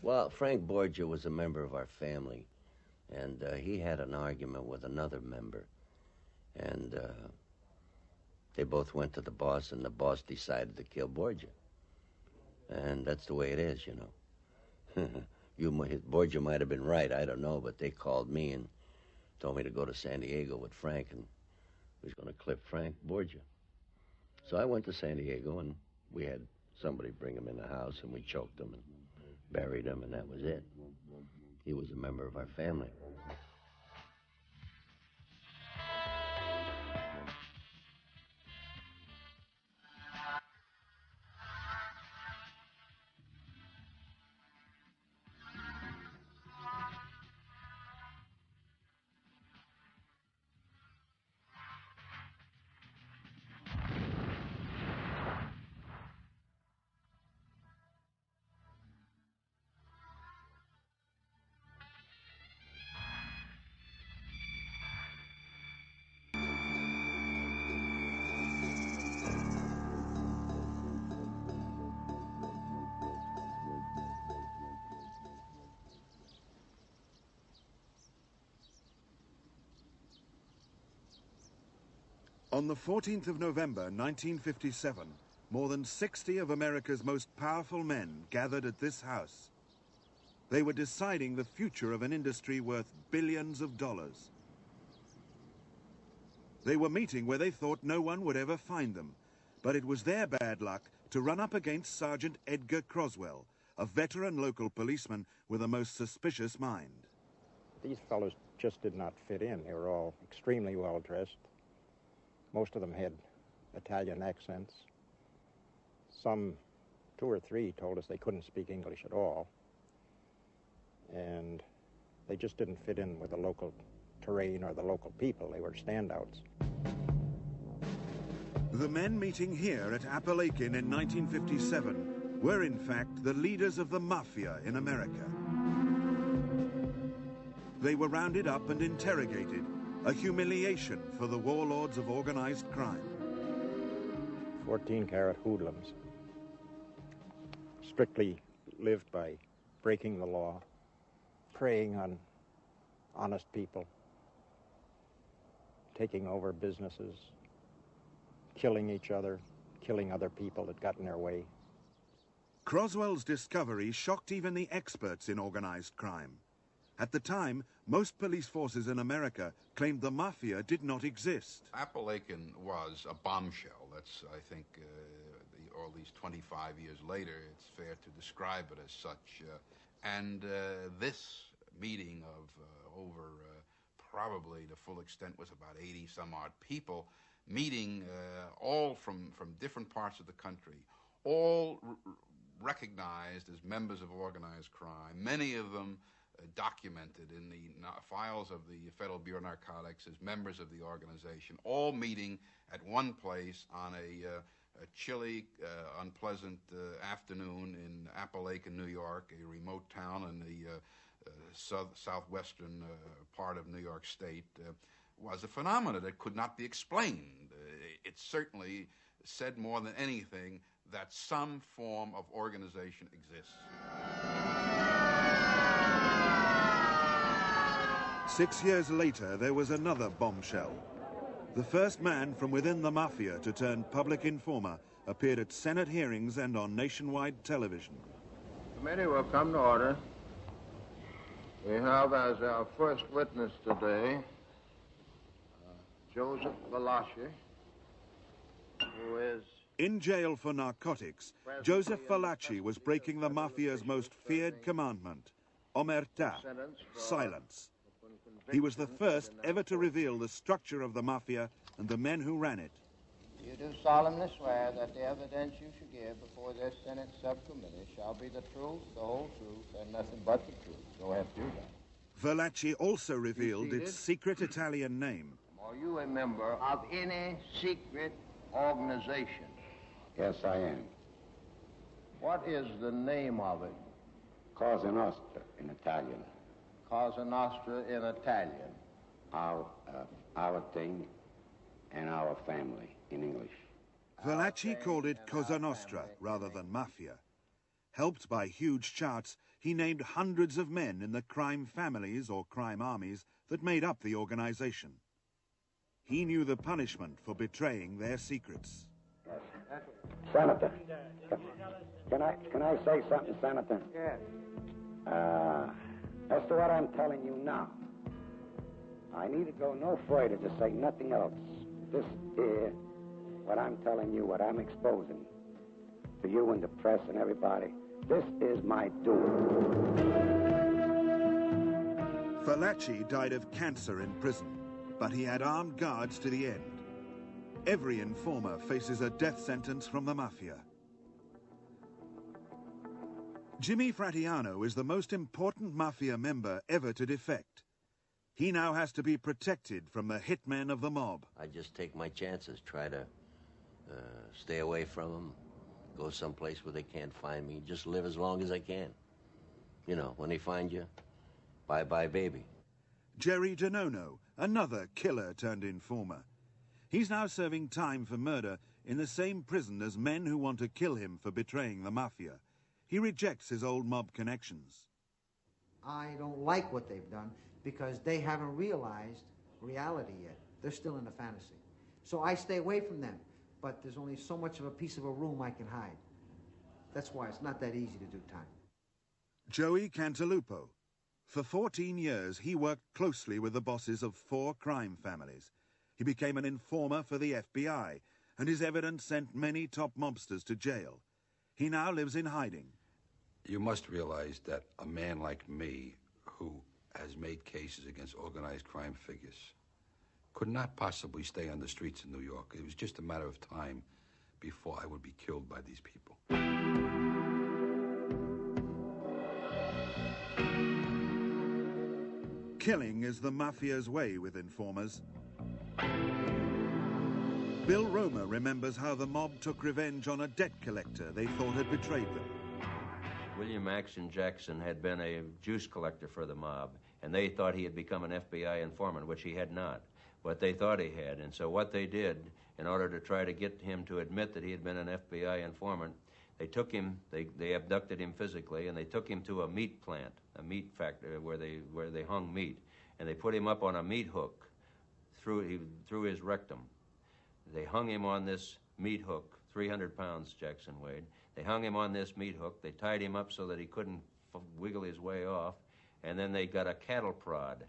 Well, Frank Borgia was a member of our family, and he had an argument with another member, and they both went to the boss, and the boss decided to kill Borgia. And that's the way it is, you know. Borgia might have been right, I don't know, but they called me and told me to go to San Diego with Frank, and he was going to clip Frank Borgia. So I went to San Diego, and we had somebody bring him in the house, and we choked him and buried him, and that was it. He was a member of our family. On the 14th of November, 1957, more than 60 of America's most powerful men gathered at this house. They were deciding the future of an industry worth billions of dollars. They were meeting where they thought no one would ever find them, but it was their bad luck to run up against Sergeant Edgar Croswell, a veteran local policeman with a most suspicious mind. These fellows just did not fit in. They were all extremely well dressed. Most of them had Italian accents. Some, 2 or 3, told us they couldn't speak English at all. And they just didn't fit in with the local terrain or the local people. They were standouts. The men meeting here at Appalachian in 1957 were, in fact, the leaders of the Mafia in America. They were rounded up and interrogated, a humiliation for the warlords of organized crime. 14-carat hoodlums. Strictly lived by breaking the law, preying on honest people, taking over businesses, killing each other, killing other people that got in their way. Croswell's discovery shocked even the experts in organized crime. At the time, most police forces in America claimed the Mafia did not exist. Appalachian was a bombshell. That's, I think, or at least 25 years later, it's fair to describe it as such. This meeting of over probably the full extent was about 80-some-odd people, meeting all from different parts of the country, all recognized as members of organized crime, many of them documented in the files of the Federal Bureau of Narcotics as members of the organization, all meeting at one place on a chilly, unpleasant afternoon in Appalachian, New York, a remote town in the southwestern part of New York State, was a phenomenon that could not be explained. It certainly said more than anything that some form of organization exists. 6 years later, there was another bombshell. The first man from within the Mafia to turn public informer appeared at Senate hearings and on nationwide television. The committee will come to order. We have as our first witness today Joseph Valachi, who is... In jail for narcotics, Joseph Valachi was breaking the Mafia's most feared commandment, omertà, silence. He was the first ever to reveal the structure of the Mafia and the men who ran it. You do solemnly swear that the evidence you shall give before this Senate subcommittee shall be the truth, the whole truth, and nothing but the truth. So help you God. Valachi also revealed its secret Italian name. Are you a member of any secret organization? Yes, I am. What is the name of it? Cosa Nostra in Italian. Cosa Nostra in Italian. Our thing and our family in English. Valachi called it Cosa Nostra rather than Mafia. Helped by huge charts, he named hundreds of men in the crime families or crime armies that made up the organization. He knew the punishment for betraying their secrets. Senator, can I say something, Senator? Yes. As to what I'm telling you now, I need to go no further to say nothing else. This is what I'm telling you, what I'm exposing to you and the press and everybody. This is my doing. Fallaci died of cancer in prison, but he had armed guards to the end. Every informer faces a death sentence from the Mafia. Jimmy Fratiano is the most important Mafia member ever to defect. He now has to be protected from the hitmen of the mob. I just take my chances, try to stay away from them, go someplace where they can't find me, just live as long as I can. You know, when they find you, bye-bye, baby. Jerry Gianono, another killer-turned-informer. He's now serving time for murder in the same prison as men who want to kill him for betraying the Mafia. He rejects his old mob connections. I don't like what they've done because they haven't realized reality yet. They're still in a fantasy. So I stay away from them, but there's only so much of a piece of a room I can hide. That's why it's not that easy to do time. Joey Cantalupo. For 14 years, he worked closely with the bosses of 4 crime families. He became an informer for the FBI, and his evidence sent many top mobsters to jail. He now lives in hiding. You must realize that a man like me, who has made cases against organized crime figures, could not possibly stay on the streets of New York. It was just a matter of time before I would be killed by these people. Killing is the Mafia's way with informers. Bill Romer remembers how the mob took revenge on a debt collector they thought had betrayed them. William Action Jackson had been a juice collector for the mob, and they thought he had become an FBI informant, which he had not. But they thought he had, and so what they did, in order to try to get him to admit that he had been an FBI informant, they took him, they abducted him physically, and they took him to a meat plant, a meat factory where they hung meat, and they put him up on a meat hook through his rectum. They hung him on this meat hook, 300 pounds Jackson weighed. They hung him on this meat hook. They tied him up so that he couldn't wiggle his way off, and then they got a cattle prod,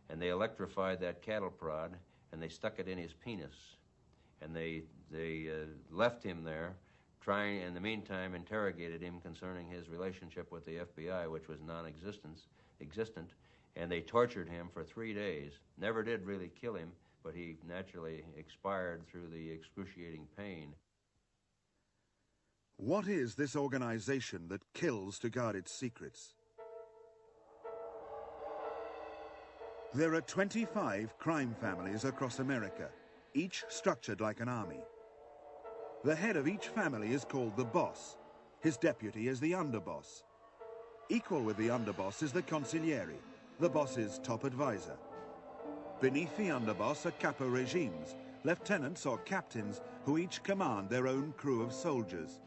and they electrified that cattle prod, and they stuck it in his penis, and they left him there, trying, in the meantime, interrogated him concerning his relationship with the FBI, which was existent, and they tortured him for 3 days. Never did really kill him, but he naturally expired through the excruciating pain. What is this organization that kills to guard its secrets? There are 25 crime families across America, each structured like an army. The head of each family is called the boss. His deputy is the underboss. Equal with the underboss is the consigliere, the boss's top advisor. Beneath the underboss are capo regimes, lieutenants or captains who each command their own crew of soldiers.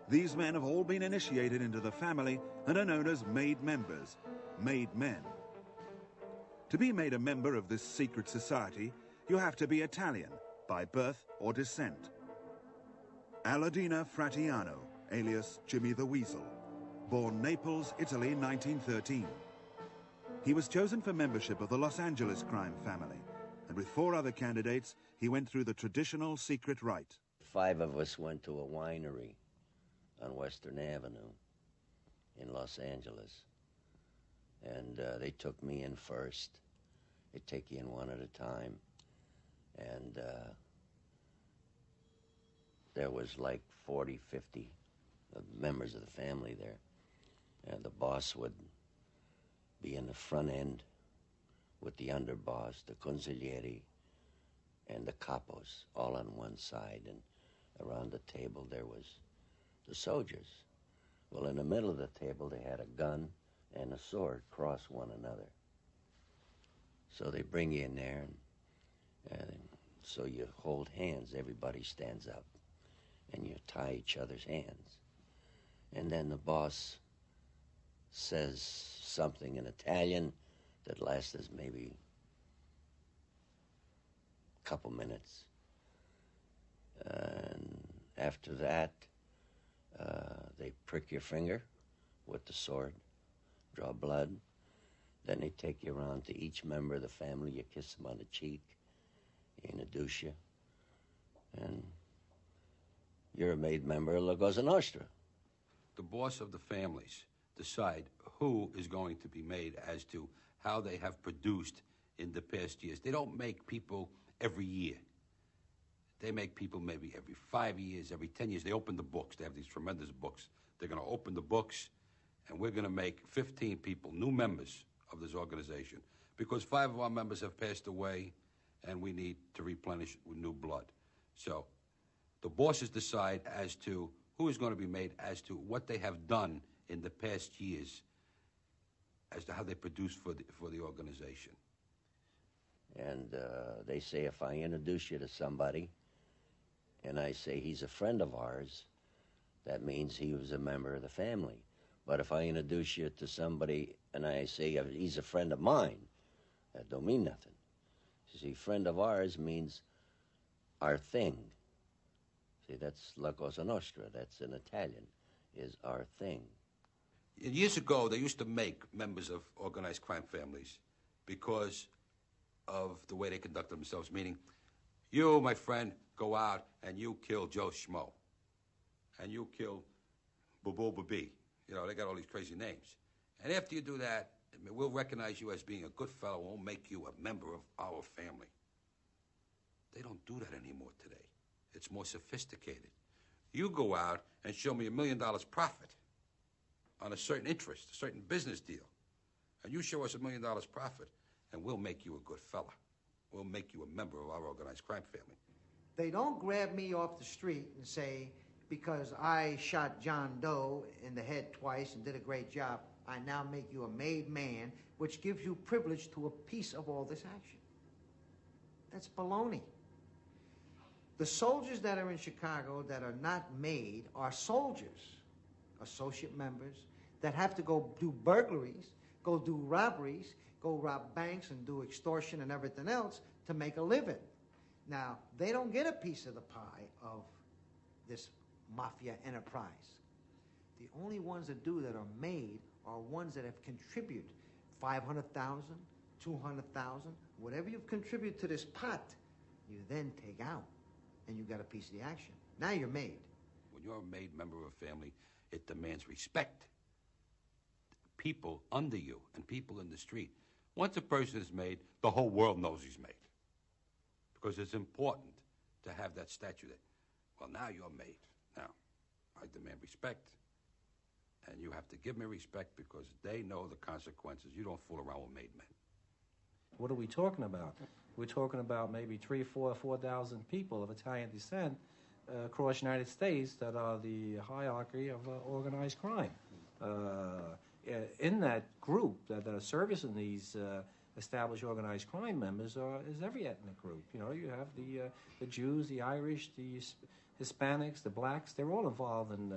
These men have all been initiated into the family and are known as made members, made men. To be made a member of this secret society, you have to be Italian, by birth or descent. Aladina Fratiano, alias Jimmy the Weasel, born Naples, Italy, 1913. He was chosen for membership of the Los Angeles crime family, and with 4 other candidates, he went through the traditional secret rite. 5 of us went to a winery on Western Avenue in Los Angeles, and they took me in first. They take you in one at a time, and there was like 40, 50 members of the family there, and the boss would be in the front end with the underboss, the consigliere, and the capos, all on one side, and around the table there was the soldiers. Well, in the middle of the table they had a gun and a sword cross one another. So they bring you in there, and so you hold hands. Everybody stands up, and you tie each other's hands. And then the boss says something in Italian that lasts maybe a couple minutes. And after that, they prick your finger with the sword, draw blood. Then they take you around to each member of the family. You kiss them on the cheek, you introduce you, and you're a made member of La Cosa Nostra. The boss of the families decide who is going to be made as to how they have produced in the past years. They don't make people every year. They make people maybe every 5 years, every 10 years. They open the books. They have these tremendous books. They're going to open the books, and we're going to make 15 people, new members of this organization, because 5 of our members have passed away, and we need to replenish with new blood. So the bosses decide as to who is going to be made as to what they have done in the past years, as to how they produce for the organization. And they say if I introduce you to somebody and I say he's a friend of ours, that means he was a member of the family. But if I introduce you to somebody and I say he's a friend of mine, that don't mean nothing. You see, friend of ours means our thing. See, that's La Cosa Nostra. That's in Italian, is our thing. Years ago, they used to make members of organized crime families because of the way they conduct themselves, meaning, you, my friend, go out and you kill Joe Schmo. And you kill Bobo Babi. You know, they got all these crazy names. And after you do that, we'll recognize you as being a good fellow. We'll make you a member of our family. They don't do that anymore today. It's more sophisticated. You go out and show me $1 million profit on a certain interest, a certain business deal. And you show us $1 million profit, and we'll make you a good fella. We'll make you a member of our organized crime family. They don't grab me off the street and say, because I shot John Doe in the head twice and did a great job, I now make you a made man, which gives you privilege to a piece of all this action. That's baloney. The soldiers that are in Chicago that are not made are soldiers, associate members, that have to go do burglaries, go do robberies, go rob banks and do extortion and everything else to make a living. Now, they don't get a piece of the pie of this mafia enterprise. The only ones that do that are made are ones that have contributed $500,000, $200,000, whatever you've contributed to this pot, you then take out, and you got a piece of the action. Now you're made. When you're a made member of a family, it demands respect. People under you and people in the street. Once a person is made, the whole world knows he's made. Because it's important to have that statue that, well, now you're made. Now, I demand respect. And you have to give me respect because they know the consequences. You don't fool around with made men. What are we talking about? We're talking about maybe 4,000 people of Italian descent across the United States that are the hierarchy of organized crime. In that group that are servicing these established organized crime members is every ethnic group. You know, you have the Jews, the Irish, the Hispanics, the blacks. They're all involved in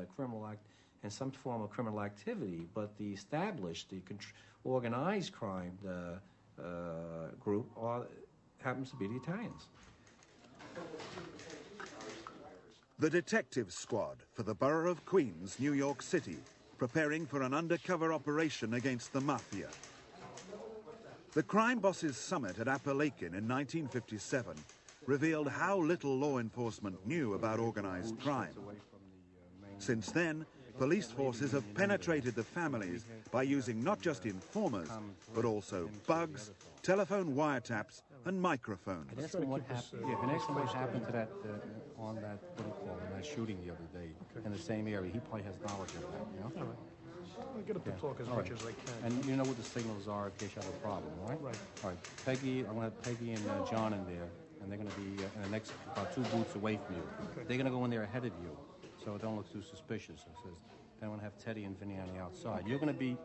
in some form of criminal activity. But the established, the organized crime group happens to be the Italians. The detective squad for the borough of Queens, New York City, preparing for an undercover operation against the Mafia. The Crime Bosses Summit at Apalachin in 1957 revealed how little law enforcement knew about organized crime. Since then, police forces have penetrated the families by using not just informers, but also bugs, telephone wiretaps, and microphones. And that's what happened to that, on that, what do you call it, that shooting the other day in the same area. He probably has knowledge of that, you know? All right. I'll get up to talk as much as I can. And you know what the signals are in case you have a problem, right? Right. All right. Peggy, I'm going to have Peggy and John in there, and they're going to be in the next, about 2 booths away from you. Okay. They're going to go in there ahead of you, so it don't look too suspicious. It says, then I'm going to have Teddy and Vinny on the outside. You're going to be,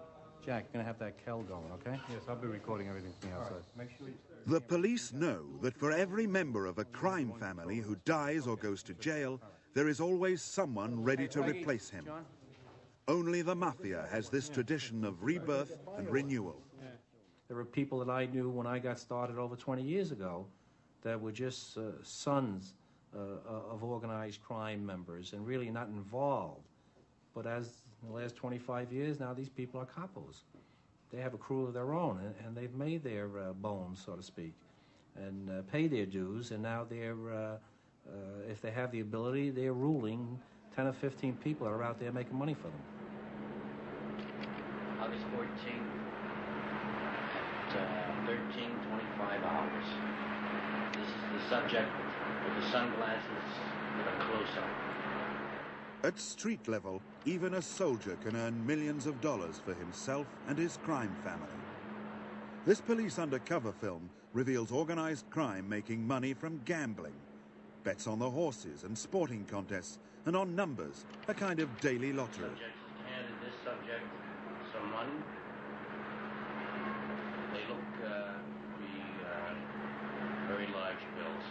Jack, you're going to have that Kel going, okay? Yes, I'll be recording everything from the outside. Make sure you... The police know that for every member of a crime family who dies or goes to jail, there is always someone ready to replace him. John? Only the Mafia has this tradition of rebirth and renewal. There were people that I knew when I got started over 20 years ago that were just sons of organized crime members and really not involved. But as in the last 25 years, now these people are capos. They have a crew of their own, and they've made their bones, so to speak, and paid their dues, and now they're, if they have the ability, they're ruling 10 or 15 people that are out there making money for them. August 14th at 13:25 hours. This is the subject with the sunglasses with a close-up. At street level, even a soldier can earn millions of dollars for himself and his crime family. This police undercover film reveals organized crime making money from gambling, bets on the horses and sporting contests, and on numbers, a kind of daily lottery. Subject has handed this subject some money. They look to be very large bills.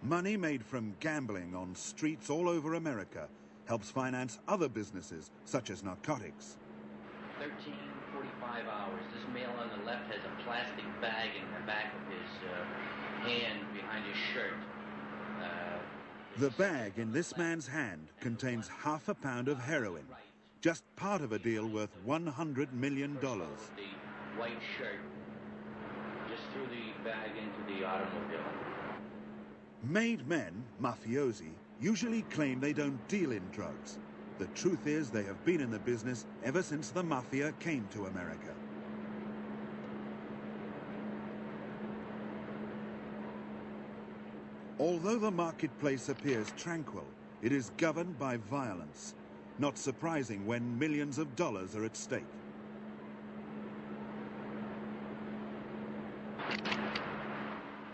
Money made from gambling on streets all over America helps finance other businesses, such as narcotics. 13:45 hours. This male on the left has a plastic bag in the back of his hand behind his shirt. The bag in this man's hand contains half a pound of heroin, just part of a deal worth $100 million. The white shirt just threw the bag into the automobile. Made men, mafiosi, usually claim they don't deal in drugs. The truth is they have been in the business ever since the Mafia came to America. Although the marketplace appears tranquil, it is governed by violence. Not surprising when millions of dollars are at stake.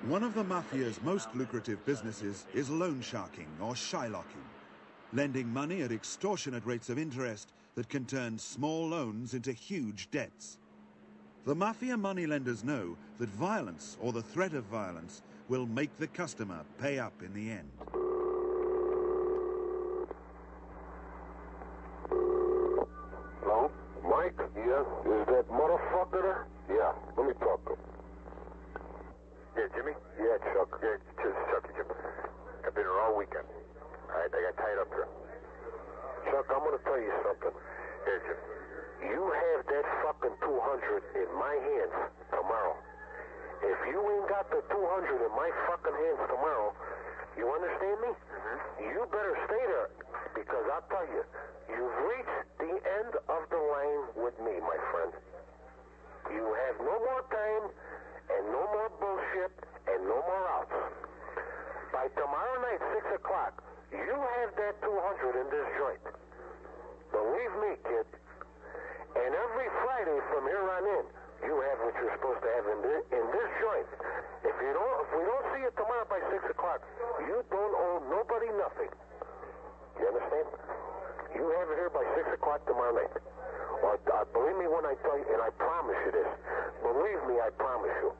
One of the Mafia's most lucrative businesses is loan sharking or shylocking, lending money at extortionate rates of interest that can turn small loans into huge debts. The Mafia moneylenders know that violence or the threat of violence will make the customer pay up in the end. Hello? Mike? Yeah? Is that motherfucker there? Yeah. Let me talk to him. Yeah, Jimmy? Yeah, Chuck. Yeah, cheers, Chucky, Jimmy. I've been here all weekend. All right, I got tied up here. Chuck, I'm going to tell you something. Here, Jimmy. You have that fucking 200 in my hands tomorrow. If you ain't got the 200 in my fucking hands tomorrow, you understand me? You better stay there, because I'll tell you, you've reached the end of the line with me, my friend. You have no more time, and no more bullshit, and no more outs. By tomorrow night, 6 o'clock, you have that 200 in this joint. Believe me, kid. And every Friday from here on in, you have what you're supposed to have in this joint. If we don't see you tomorrow by 6 o'clock, you don't owe nobody nothing. You understand? You have it here by 6 o'clock tomorrow night. Or, believe me when I tell you, and I promise you this. Believe me, I promise you.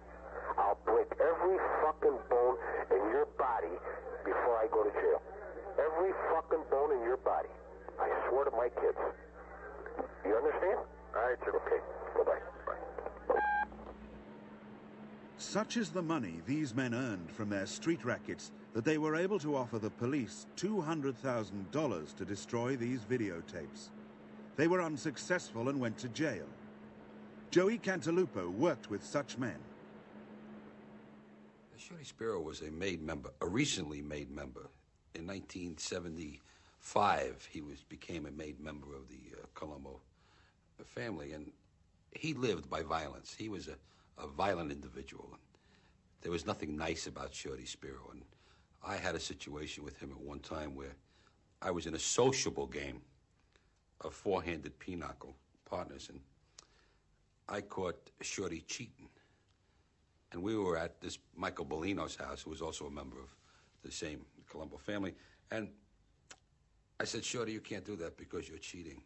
I'll break every fucking bone in your body before I go to jail. Every fucking bone in your body. I swear to my kids. You understand? All right, sir. Okay. Bye-bye. Bye. Such is the money these men earned from their street rackets that they were able to offer the police $200,000 to destroy these videotapes. They were unsuccessful and went to jail. Joey Cantalupo worked with such men. Shorty Spiro was a recently made member. In 1975, he became a made member of the Colombo family, and he lived by violence. He was a violent individual. And there was nothing nice about Shorty Spiro, and I had a situation with him at one time where I was in a sociable game of four-handed pinochle partners, and I caught Shorty cheating. And we were at this Michael Bellino's house, who was also a member of the same Colombo family. And I said, Shorty, you can't do that because you're cheating.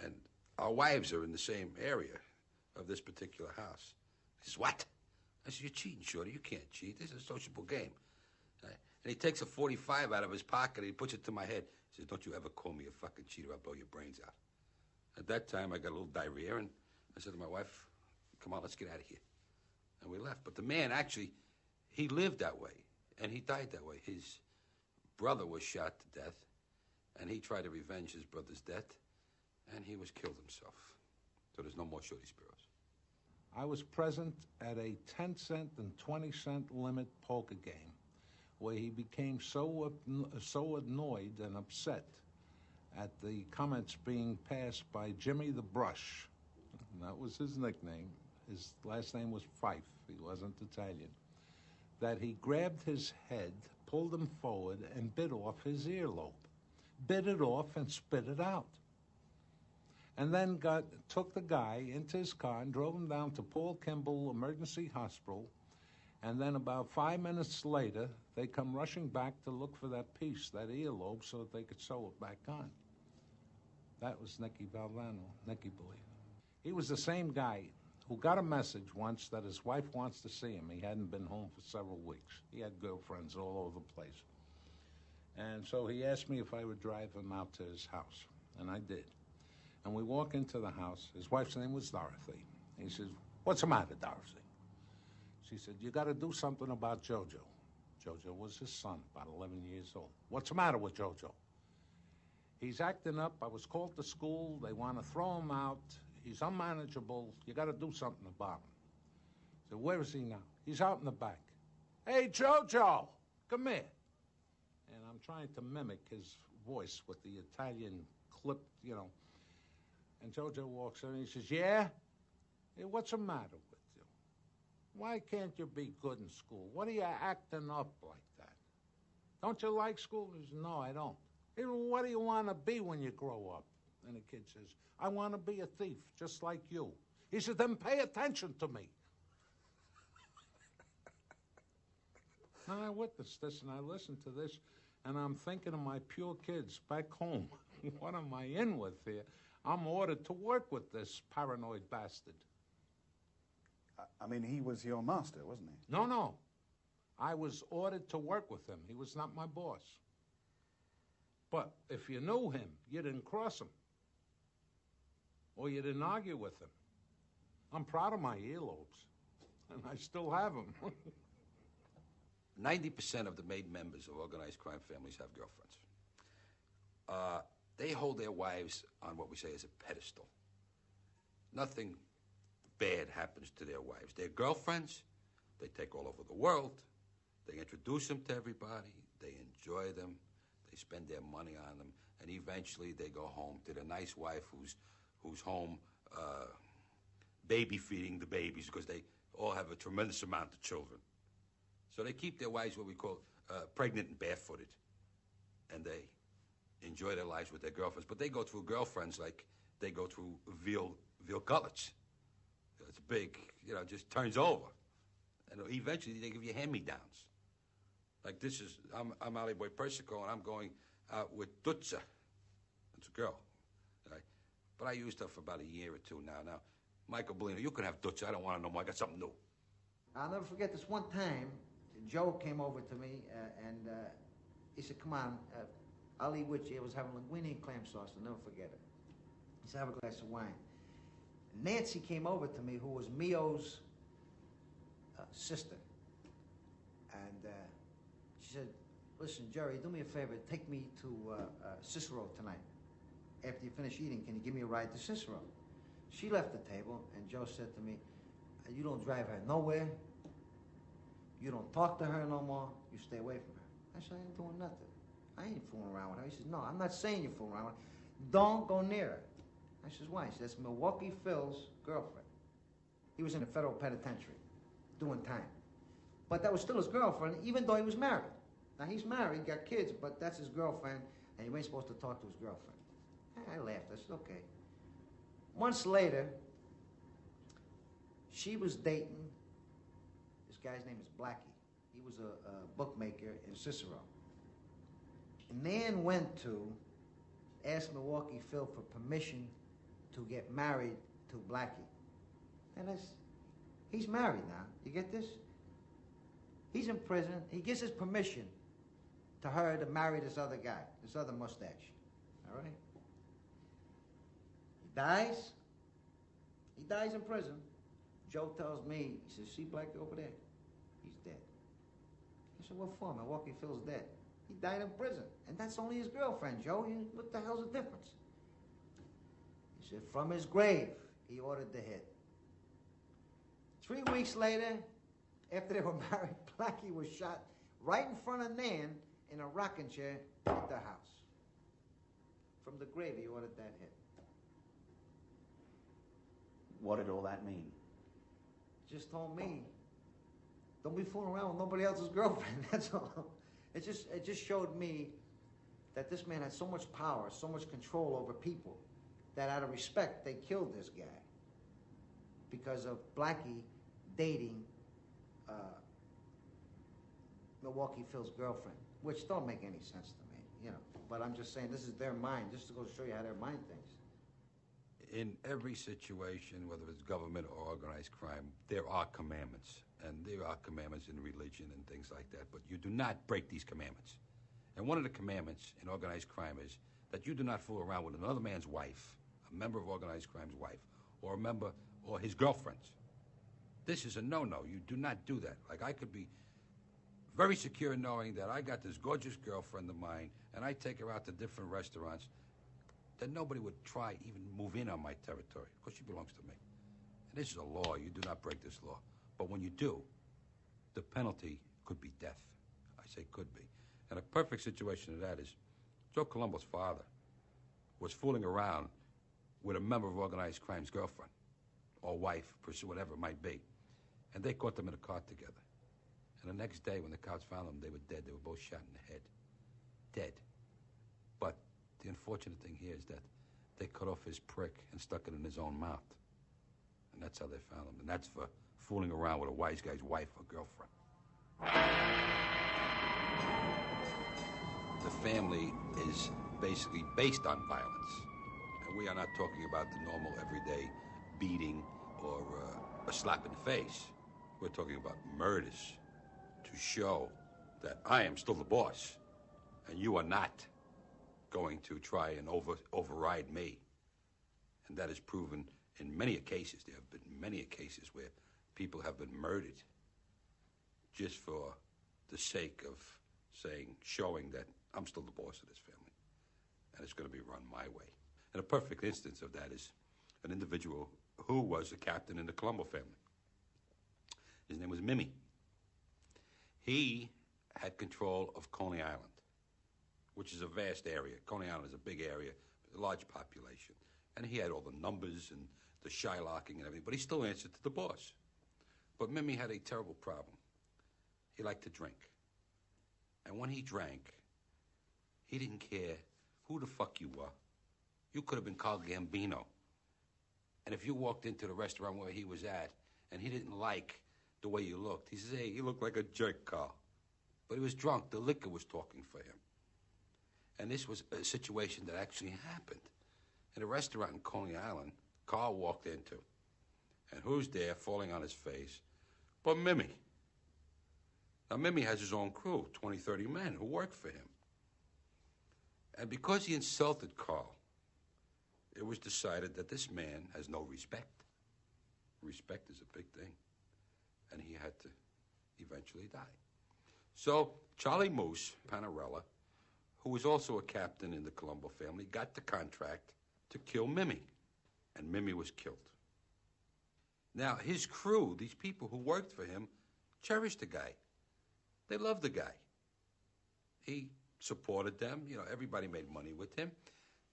And our wives are in the same area of this particular house. He says, what? I said, you're cheating, Shorty. You can't cheat. This is a sociable game. And he takes a 45 out of his pocket and he puts it to my head. He says, don't you ever call me a fucking cheater. I'll blow your brains out. At that time, I got a little diarrhea, and I said to my wife, come on, let's get out of here. And we left. But the man, actually, he lived that way, and he died that way. His brother was shot to death, and he tried to revenge his brother's death, and he was killed himself. So there's no more Shorty Spiros. I was present at a 10-cent and 20-cent limit poker game where he became so annoyed and upset at the comments being passed by Jimmy the Brush. That was his nickname. His last name was Fife. He wasn't Italian. That he grabbed his head, pulled him forward, and bit off his earlobe. Bit it off and spit it out. And then took the guy into his car and drove him down to Paul Kimball Emergency Hospital. And then about 5 minutes later, they come rushing back to look for that piece, that earlobe, so that they could sew it back on. That was Nicky Valvano, Nicky Boy. He was the same guy who got a message once that his wife wants to see him. He hadn't been home for several weeks. He had girlfriends all over the place. And so he asked me if I would drive him out to his house, and I did. And we walk into the house. His wife's name was Dorothy. He says, what's the matter, Dorothy? She said, you got to do something about Jojo. Jojo was his son, about 11 years old. What's the matter with Jojo? He's acting up. I was called to school. They want to throw him out. He's unmanageable. You got to do something about him. I said, where is he now? He's out in the back. Hey, Jojo, come here. And I'm trying to mimic his voice with the Italian clip, you know. And Jojo walks in and he says, yeah? Hey, what's the matter with you? Why can't you be good in school? What are you acting up like that? Don't you like school? He says, no, I don't. Hey, what do you want to be when you grow up? And the kid says, I want to be a thief, just like you. He said, then pay attention to me. And I witnessed this, and I listened to this, and I'm thinking of my pure kids back home. What am I in with here? I'm ordered to work with this paranoid bastard. I mean, he was your master, wasn't he? No, no. I was ordered to work with him. He was not my boss. But if you knew him, you didn't cross him. Or you didn't argue with him. I'm proud of my earlobes, and I still have them. 90% of the made members of organized crime families have girlfriends. They hold their wives on what we say is a pedestal. Nothing bad happens to their wives. Their girlfriends, they take all over the world. They introduce them to everybody. They enjoy them. They spend their money on them. And eventually they go home to the nice wife who's home baby feeding the babies because they all have a tremendous amount of children. So they keep their wives what we call pregnant and barefooted. And they enjoy their lives with their girlfriends. But they go through girlfriends like they go through veal cutlets. It's big, you know, just turns over. And eventually they give you hand-me-downs. Like this is, I'm Ali Boy Persico, and I'm going out with Dutza. It's a girl. Right? But I used her for about a year or two now. Now, Michael Bellino, you can have Dutza. I don't want to know more. I got something new. I'll never forget this one time, Joe came over to me and he said, come on, I'll eat with you. I was having linguine and clam sauce. I'll never forget it. He said, have a glass of wine. Nancy came over to me, who was Mio's sister. And she said, listen, Jerry, do me a favor. Take me to Cicero tonight. After you finish eating, can you give me a ride to Cicero? She left the table, and Joe said to me, you don't drive her nowhere. You don't talk to her no more. You stay away from her. I said, I ain't doing nothing. I ain't fooling around with her. He says, no, I'm not saying you're fooling around with her. Don't go near her. I says, why? He says, that's Milwaukee Phil's girlfriend. He was in a federal penitentiary doing time. But that was still his girlfriend, even though he was married. Now, he's married, got kids, but that's his girlfriend, and you ain't supposed to talk to his girlfriend. I laughed. I said, okay. Months later, she was dating, this guy's name is Blackie. He was a bookmaker in Cicero. And Nan went to ask Milwaukee Phil for permission to get married to Blackie. And he's married now. You get this? He's in prison. He gives his permission to her to marry this other guy, this other mustache. All right? Dies. He dies in prison. Joe tells me, he says, see Blackie over there? He's dead. I said, what for? Milwaukee Phil's dead. He died in prison. And that's only his girlfriend, Joe. What the hell's the difference? He said, from his grave, he ordered the hit. 3 weeks later, after they were married, Blackie was shot right in front of Nan in a rocking chair at their house. From the grave, he ordered that hit. What did all that mean? Just told me, don't be fooling around with nobody else's girlfriend, that's all. It just showed me that this man had so much power, so much control over people, that out of respect, they killed this guy because of Blackie dating Milwaukee Phil's girlfriend, which don't make any sense to me, you know. But I'm just saying, this is their mind, just to go show you how their mind thinks. In every situation, whether it's government or organized crime, there are commandments. And there are commandments in religion and things like that. But you do not break these commandments. And one of the commandments in organized crime is that you do not fool around with another man's wife, a member of organized crime's wife, or a member, or his girlfriend's. This is a no-no. You do not do that. Like, I could be very secure knowing that I got this gorgeous girlfriend of mine, and I take her out to different restaurants, that nobody would try even move in on my territory, because she belongs to me. And this is a law. You do not break this law. But when you do, the penalty could be death. I say could be. And a perfect situation of that is Joe Colombo's father was fooling around with a member of organized crime's girlfriend or wife, pursue whatever it might be. And they caught them in a car together. And the next day when the cops found them, they were dead. They were both shot in the head. Dead. But the unfortunate thing here is that they cut off his prick and stuck it in his own mouth. And that's how they found him. And that's for fooling around with a wise guy's wife or girlfriend. The family is basically based on violence. And we are not talking about the normal everyday beating or a slap in the face. We're talking about murders to show that I am still the boss and you are not going to try and override me. And that is proven in many cases. There have been many cases where people have been murdered just for the sake of showing that I'm still the boss of this family and it's going to be run my way. And a perfect instance of that is an individual who was a captain in the Colombo family. His name was Mimi. He had control of Coney Island, which is a vast area. Coney Island is a big area, a large population. And he had all the numbers and the shylocking and everything, but he still answered to the boss. But Mimi had a terrible problem. He liked to drink. And when he drank, he didn't care who the fuck you were. You could have been Carl Gambino. And if you walked into the restaurant where he was at and he didn't like the way you looked, he says, hey, you look like a jerk, Carl. But he was drunk. The liquor was talking for him. And this was a situation that actually happened. In a restaurant in Coney Island, Carl walked into. And who's there falling on his face? But Mimi. Now, Mimi has his own crew, 20, 30 men who work for him. And because he insulted Carl, it was decided that this man has no respect. Respect is a big thing. And he had to eventually die. So Charlie Moose Panarella, who was also a captain in the Colombo family, got the contract to kill Mimi. And Mimi was killed. Now, his crew, these people who worked for him, cherished the guy. They loved the guy. He supported them. You know, everybody made money with him.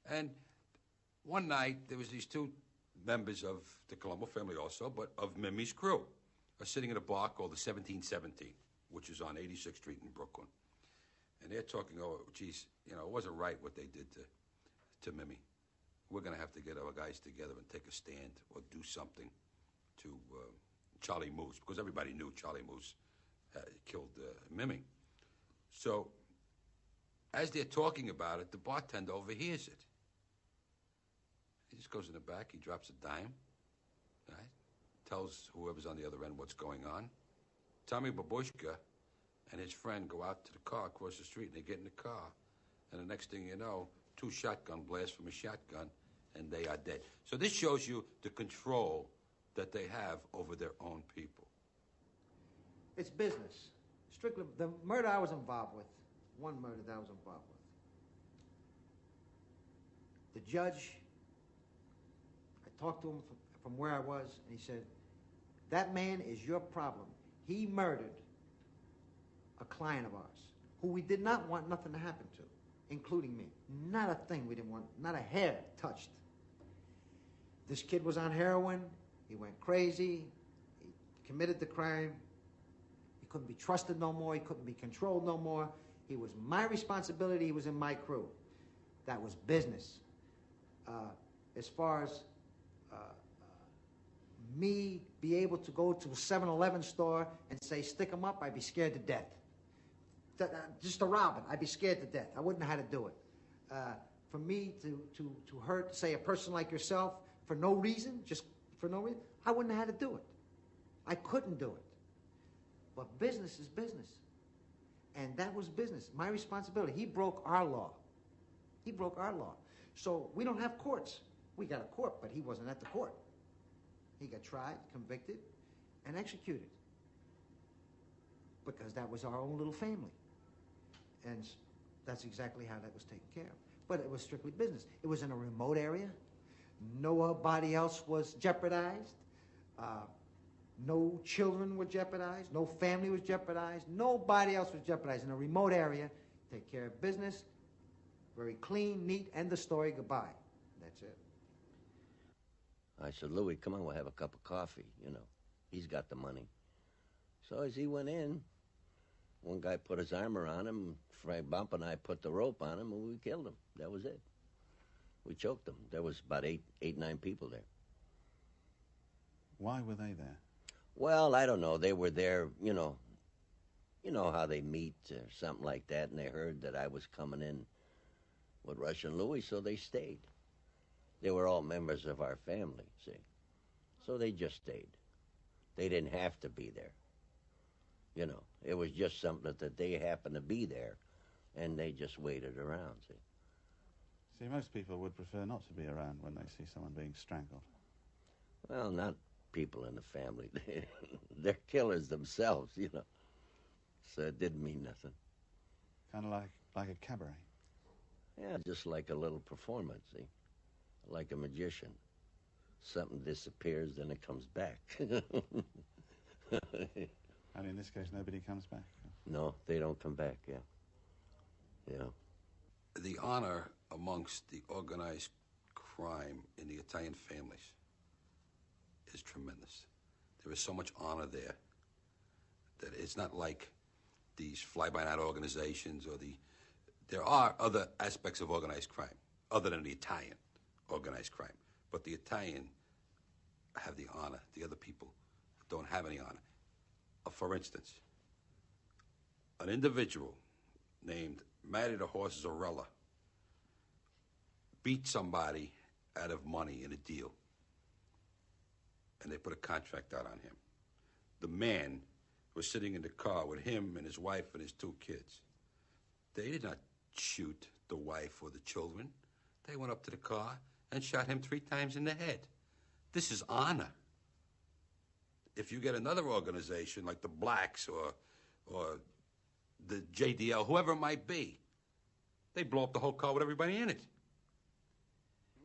And one night, there was these two members of the Colombo family also, but of Mimi's crew, are sitting in a bar called the 1717, which is on 86th Street in Brooklyn. And they're talking, oh, geez, you know, it wasn't right what they did to Mimi. We're going to have to get our guys together and take a stand or do something to Charlie Moose, because everybody knew Charlie Moose killed Mimi. So as they're talking about it, the bartender overhears it. He just goes in the back, he drops a dime, right? Tells whoever's on the other end what's going on. Tommy Babushka and his friend go out to the car across the street, and they get in the car. And the next thing you know, two shotgun blasts from a shotgun and they are dead. So this shows you the control that they have over their own people. It's business. Strictly, the murder I was involved with, one murder that I was involved with. The judge, I talked to him from where I was, and he said, that man is your problem. He murdered a client of ours, who we did not want nothing to happen to, including me. Not a thing we didn't want, not a hair touched. This kid was on heroin. He went crazy. He committed the crime. He couldn't be trusted no more. He couldn't be controlled no more. He was my responsibility. He was in my crew. That was business. As far as me be able to go to a 7-Eleven store and say, stick him up, I'd be scared to death. Just to rob it, I'd be scared to death. I wouldn't know how to do it. For me to hurt, say, a person like yourself for no reason, just for no reason, I wouldn't know how to do it. I couldn't do it. But business is business. And that was business, my responsibility. He broke our law. He broke our law. So we don't have courts. We got a court, but he wasn't at the court. He got tried, convicted, and executed. Because that was our own little family. And that's exactly how that was taken care of. But it was strictly business. It was in a remote area. Nobody else was jeopardized. No children were jeopardized. No family was jeopardized. Nobody else was jeopardized. In a remote area, take care of business, very clean, neat, end the story, goodbye. That's it. I said, Louis, come on, we'll have a cup of coffee, you know. He's got the money. So as he went in, one guy put his arm around him, Frank Bump and I put the rope on him, and we killed him. That was it. We choked him. There was about 9 people there. Why were they there? Well, I don't know. They were there, you know how they meet or something like that, and they heard that I was coming in with Russian Louis, so they stayed. They were all members of our family, see. So they just stayed. They didn't have to be there. You know, it was just something that they happened to be there, and they just waited around, see. See, most people would prefer not to be around when they see someone being strangled. Well, not people in the family. They're killers themselves, you know. So it didn't mean nothing. Kind of like a cabaret. Yeah, just like a little performance, see. Like a magician. Something disappears, then it comes back. And in this case, nobody comes back? No, they don't come back, yeah. Yeah. The honor amongst the organized crime in the Italian families is tremendous. There is so much honor there that it's not like these fly-by-night organizations or there are other aspects of organized crime other than the Italian organized crime. But the Italian have the honor. The other people don't have any honor. For instance, an individual named Matty the Horse Zorella beat somebody out of money in a deal, and they put a contract out on him. The man was sitting in the car with him and his wife and his 2 kids. They did not shoot the wife or the children. They went up to the car and shot him 3 times in the head. This is honor. If you get another organization like the Blacks or the JDL, whoever it might be, they blow up the whole car with everybody in it.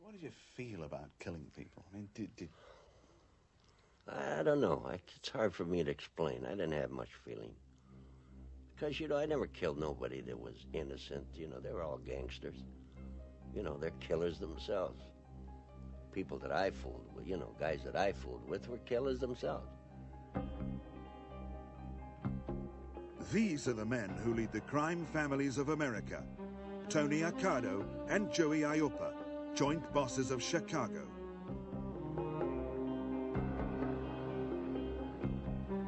What did you feel about killing people? I mean, did... I don't know. It's hard for me to explain. I didn't have much feeling. Because, I never killed nobody that was innocent. They were all gangsters. They're killers themselves. People that I fooled with, guys that I fooled with were killers themselves. These are the men who lead the crime families of America. Tony Accardo and Joey Ioppa, joint bosses of Chicago.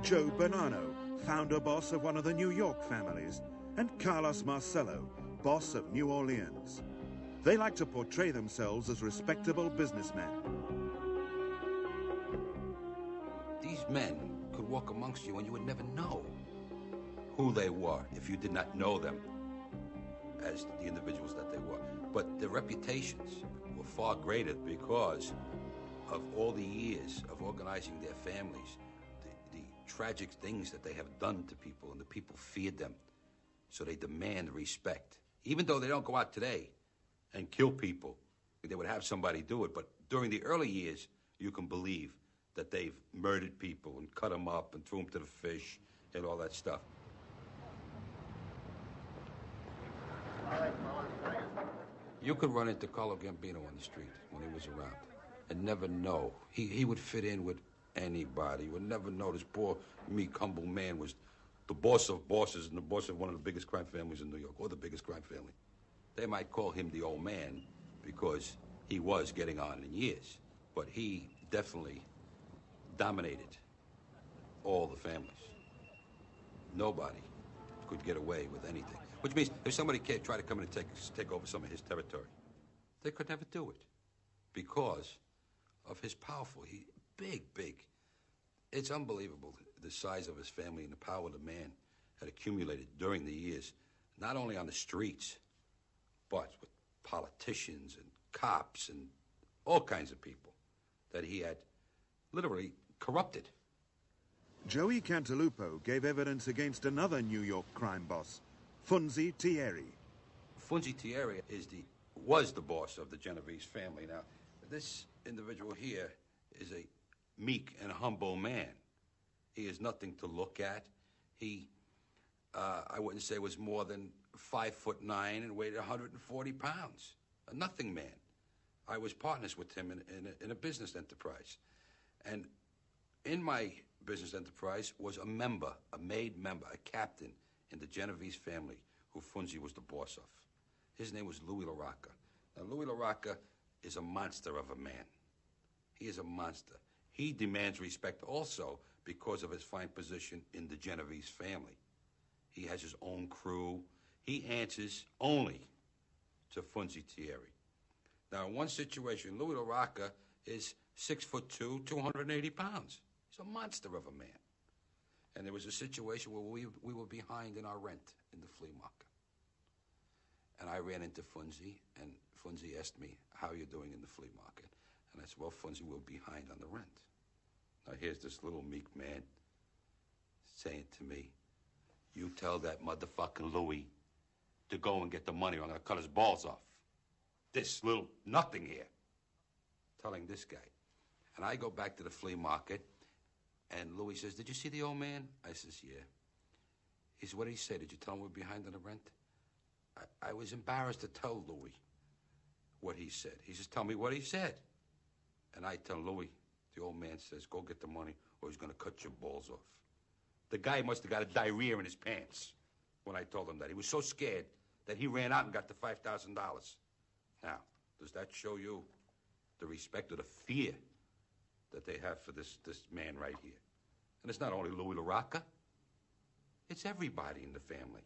Joe Bonanno, founder boss of one of the New York families, and Carlos Marcello, boss of New Orleans. They like to portray themselves as respectable businessmen. These men could walk amongst you and you would never know who they were if you did not know them as the individuals that they were. But their reputations were far greater because of all the years of organizing their families, the tragic things that they have done to people, and the people feared them. So they demand respect. Even though they don't go out today and kill people, they would have somebody do it. But during the early years, you can believe that they've murdered people and cut them up and threw them to the fish and all that stuff. You could run into Carlo Gambino on the street when he was around and never know. He would fit in with anybody. You would never know this poor, meek, humble man was the boss of bosses and the boss of one of the biggest crime families in New York, or the biggest crime family. They might call him the old man because he was getting on in years, but he definitely dominated all the families. Nobody could get away with anything. Which means if somebody can't try to come in and take over some of his territory, they could never do it because of his powerful, big. It's unbelievable the size of his family and the power the man had accumulated during the years, not only on the streets, but with politicians and cops and all kinds of people that he had literally corrupted. Joey Cantalupo gave evidence against another New York crime boss, Funzi Thierry. Funzi Thierry was the boss of the Genovese family. Now, this individual here is a meek and humble man. He is nothing to look at. He, I wouldn't say was more than 5'9" and weighed 140 pounds. A nothing man. I was partners with him in a business enterprise. And in my business enterprise was a member, a made member, a captain in the Genovese family who Funzi was the boss of. His name was Louis LaRocca. Now, Louis LaRocca is a monster of a man. He is a monster. He demands respect also because of his fine position in the Genovese family. He has his own crew. He answers only to Funzi Thierry. Now, in one situation, Louis LaRocca is 6'2", 280 pounds. He's a monster of a man. And there was a situation where we were behind in our rent in the flea market. And I ran into Funzi, and Funzi asked me, how are you doing in the flea market? And I said, well, Funzi, we're behind on the rent. Now, here's this little meek man saying to me, you tell that motherfucking Louis to go and get the money or I'm going to cut his balls off. This little nothing here. Telling this guy. And I go back to the flea market, and Louis says, did you see the old man? I says, yeah. He said, what did he say? Did you tell him we're behind on the rent? I was embarrassed to tell Louis what he said. He says, tell me what he said. And I tell Louis, the old man says, go get the money or he's going to cut your balls off. The guy must have got a diarrhea in his pants when I told him that. He was so scared that he ran out and got the $5,000. Now, does that show you the respect or the fear that they have for this man right here? And it's not only Louis LaRocca. It's everybody in the family.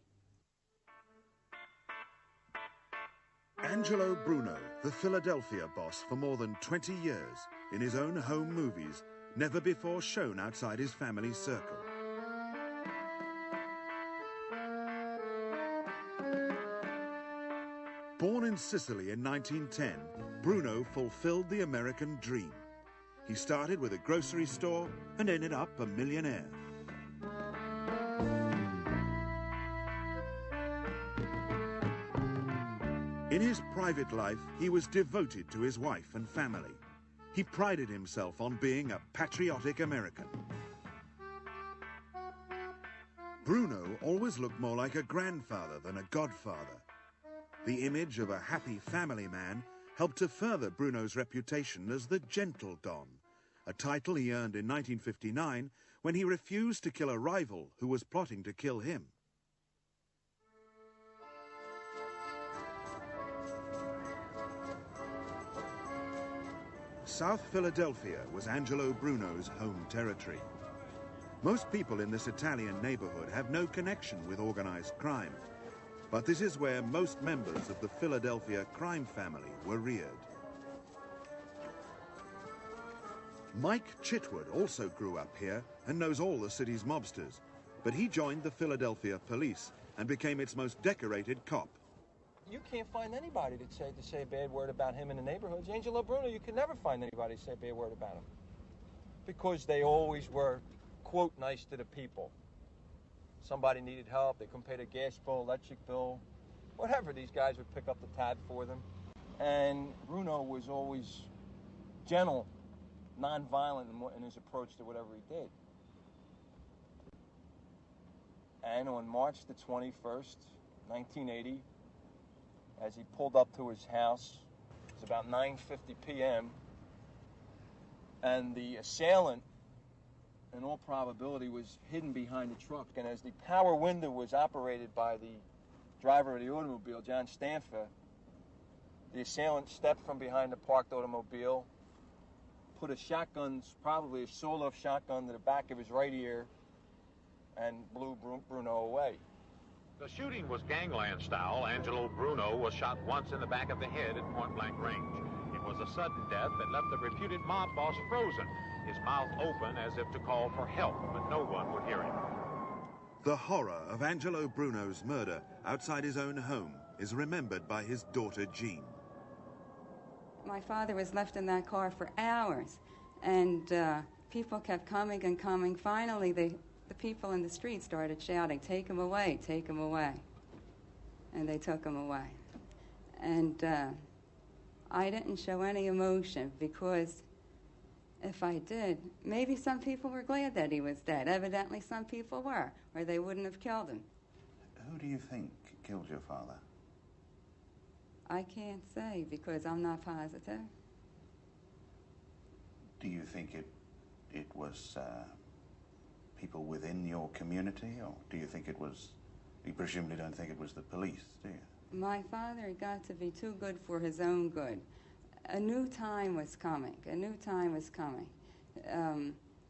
Angelo Bruno, the Philadelphia boss for more than 20 years, in his own home movies, never before shown outside his family's circle. Born in Sicily in 1910, Bruno fulfilled the American dream. He started with a grocery store and ended up a millionaire. In his private life, he was devoted to his wife and family. He prided himself on being a patriotic American. Bruno always looked more like a grandfather than a godfather. The image of a happy family man helped to further Bruno's reputation as the Gentle Don, a title he earned in 1959 when he refused to kill a rival who was plotting to kill him. South Philadelphia was Angelo Bruno's home territory. Most people in this Italian neighborhood have no connection with organized crime, but this is where most members of the Philadelphia crime family were reared. Mike Chitwood also grew up here and knows all the city's mobsters, but he joined the Philadelphia police and became its most decorated cop. you can't find anybody to say a bad word about him in the neighborhoods. Angelo Bruno, you can never find anybody to say a bad word about him. Because they always were, quote, nice to the people. Somebody needed help, they couldn't pay their gas bill, electric bill, whatever, these guys would pick up the tab for them. And Bruno was always gentle, non-violent in his approach to whatever he did. And on March the 21st, 1980, as he pulled up to his house, it was about 9:50 p.m., and the assailant, in all probability, was hidden behind the truck. And as the power window was operated by the driver of the automobile, John Stanfa, the assailant stepped from behind the parked automobile, put a shotgun, probably a sawed-off shotgun, to the back of his right ear, and blew Bruno away. The shooting was gangland style. Angelo Bruno was shot once in the back of the head at point-blank range. It was a sudden death that left the reputed mob boss frozen, his mouth open as if to call for help, but no one would hear him. The horror of Angelo Bruno's murder outside his own home is remembered by his daughter, Jean. My father was left in that car for hours, and people kept coming and coming. Finally, the people in the street started shouting, "Take him away, take him away." And they took him away. And I didn't show any emotion, because if I did, maybe some people were glad that he was dead. Evidently some people were, or they wouldn't have killed him. Who do you think killed your father? I can't say, because I'm not positive. Do you think it was people within your community, or do you think it was, you presumably don't think it was the police, do you? My father got to be too good for his own good. A new time was coming. A new time was coming.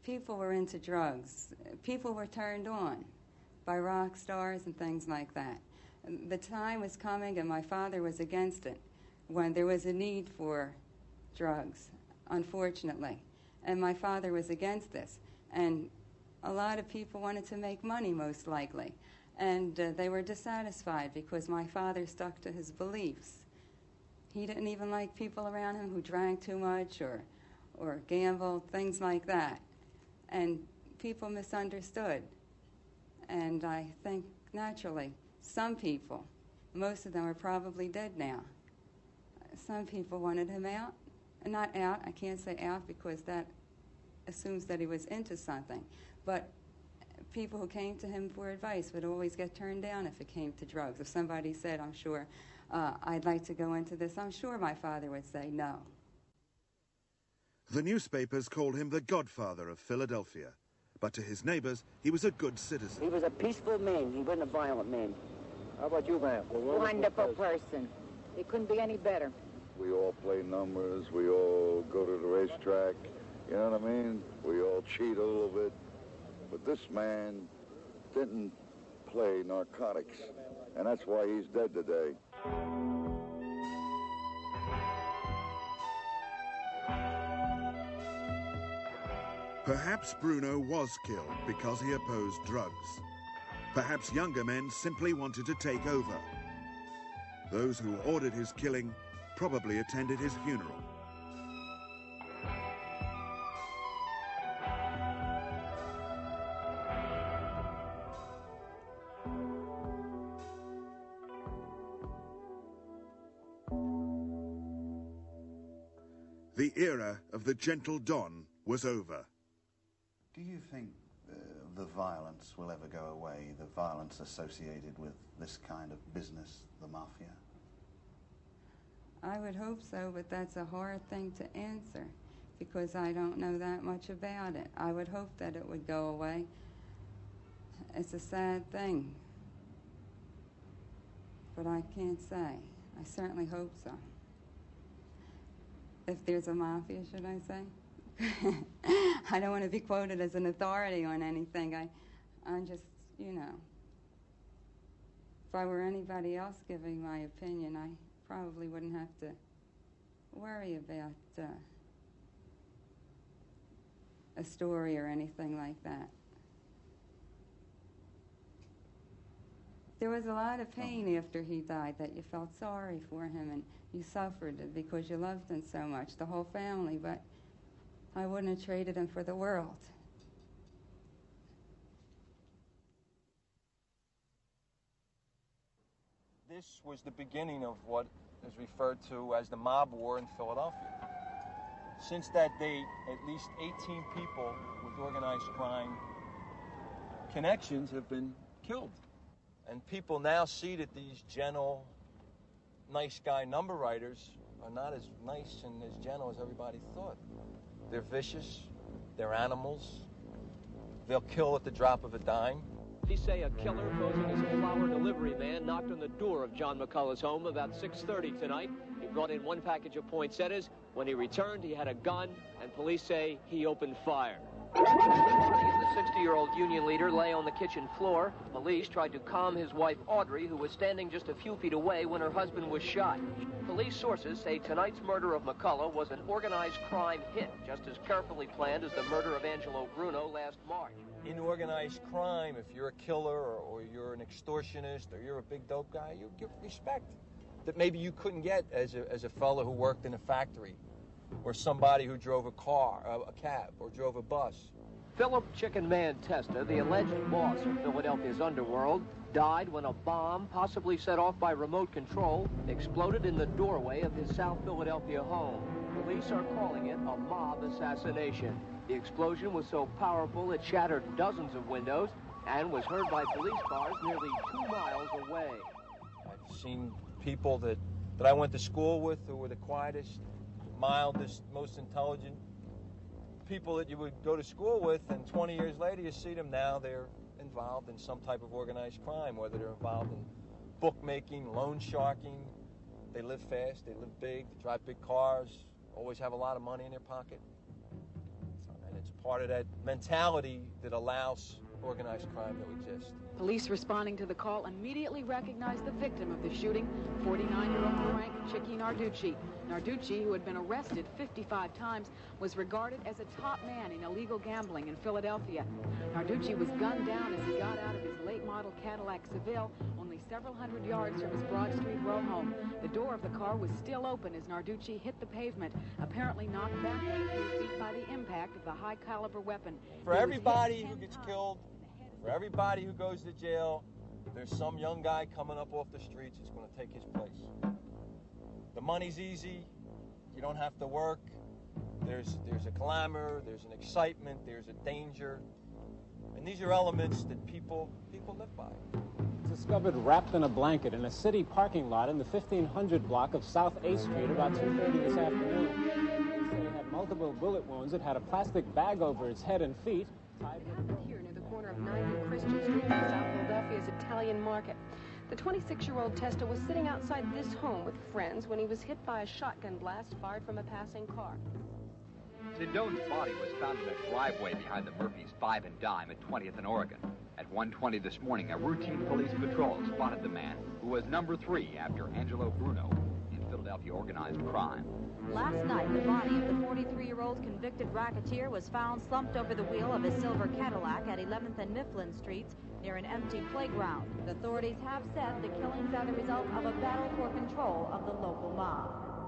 People were into drugs. People were turned on by rock stars and things like that. The time was coming, and my father was against it when there was a need for drugs, unfortunately. And my father was against this. And a lot of people wanted to make money, most likely. And they were dissatisfied because my father stuck to his beliefs. He didn't even like people around him who drank too much or gambled, things like that. And people misunderstood. And I think, naturally, some people, most of them are probably dead now. Some people wanted him out. Not out, I can't say out because that assumes that he was into something. But people who came to him for advice would always get turned down if it came to drugs. If somebody said, I'm sure, I'd like to go into this, I'm sure my father would say no. The newspapers called him the godfather of Philadelphia. But to his neighbors, he was a good citizen. He was a peaceful man. He wasn't a violent man. How about you, ma'am? Wonderful person. He couldn't be any better. We all play numbers. We all go to the racetrack. You know what I mean? We all cheat a little bit. But this man didn't play narcotics. And that's why he's dead today. Perhaps Bruno was killed because he opposed drugs. Perhaps younger men simply wanted to take over. Those who ordered his killing probably attended his funeral. The era of the gentle Don was over. Do you think the violence will ever go away, the violence associated with this kind of business, the mafia? I would hope so, but that's a hard thing to answer because I don't know that much about it. I would hope that it would go away. It's a sad thing, but I can't say. I certainly hope so. If there's a mafia, should I say? I don't want to be quoted as an authority on anything. I'm just, you know, if I were anybody else giving my opinion, I probably wouldn't have to worry about a story or anything like that. There was a lot of pain after he died, that you felt sorry for him and you suffered because you loved him so much, the whole family, but I wouldn't have traded him for the world. This was the beginning of what is referred to as the mob war in Philadelphia. Since that date, at least 18 people with organized crime connections have been killed. And people now see that these gentle, nice guy number writers are not as nice and as gentle as everybody thought. They're vicious, they're animals, they'll kill at the drop of a dime. Police say a killer posing as a flower delivery man knocked on the door of John McCullough's home about 6:30 tonight. He brought in one package of poinsettias. When he returned, he had a gun, and police say he opened fire. The 60-year-old union leader lay on the kitchen floor. Police tried to calm his wife, Audrey, who was standing just a few feet away when her husband was shot. Police sources say tonight's murder of McCullough was an organized crime hit, just as carefully planned as the murder of Angelo Bruno last March. In organized crime, if you're a killer or you're an extortionist or you're a big dope guy, you get respect that maybe you couldn't get as a fellow who worked in a factory or somebody who drove a cab or drove a bus. Philip Chicken Man Testa, the alleged boss of Philadelphia's underworld, died when a bomb, possibly set off by remote control, exploded in the doorway of his South Philadelphia home. Police are calling it a mob assassination. The explosion was so powerful it shattered dozens of windows and was heard by police cars nearly 2 miles away. I've seen people that I went to school with who were the quietest, mildest, most intelligent people that you would go to school with, and 20 years later you see them now, they're involved in some type of organized crime, whether they're involved in bookmaking, loan sharking. They live fast, they live big, they drive big cars, always have a lot of money in their pocket. And it's part of that mentality that allows organized crime to exist. Police responding to the call immediately recognized the victim of the shooting, 49-year-old Frank Chicky Narducci. Narducci, who had been arrested 55 times, was regarded as a top man in illegal gambling in Philadelphia. Narducci was gunned down as he got out of his late-model Cadillac Seville, only several hundred yards from his Broad Street row home. The door of the car was still open as Narducci hit the pavement, apparently knocked backward a few feet by the impact of the high-caliber weapon. For everybody who gets killed, for everybody who goes to jail, there's some young guy coming up off the streets who's going to take his place. The money's easy. You don't have to work. There's a glamour, there's an excitement, there's a danger. And these are elements that people live by. Discovered wrapped in a blanket in a city parking lot in the 1500 block of South 8th Street about 2:30 this afternoon. It had multiple bullet wounds. It had a plastic bag over its head and feet. Here near the corner of 90 Christian Street in South Philadelphia's Italian Market. The 26-year-old Testa was sitting outside this home with friends when he was hit by a shotgun blast fired from a passing car. Zidone's body was found in a driveway behind the Murphys' 5 and Dime at 20th and Oregon. At 1:20 this morning, a routine police patrol spotted the man, who was number 3 after Angelo Bruno in Philadelphia organized crime. Last night, the body of the 43-year-old convicted racketeer was found slumped over the wheel of his silver Cadillac at 11th and Mifflin Streets near an empty playground. The authorities have said the killings are the result of a battle for control of the local mob.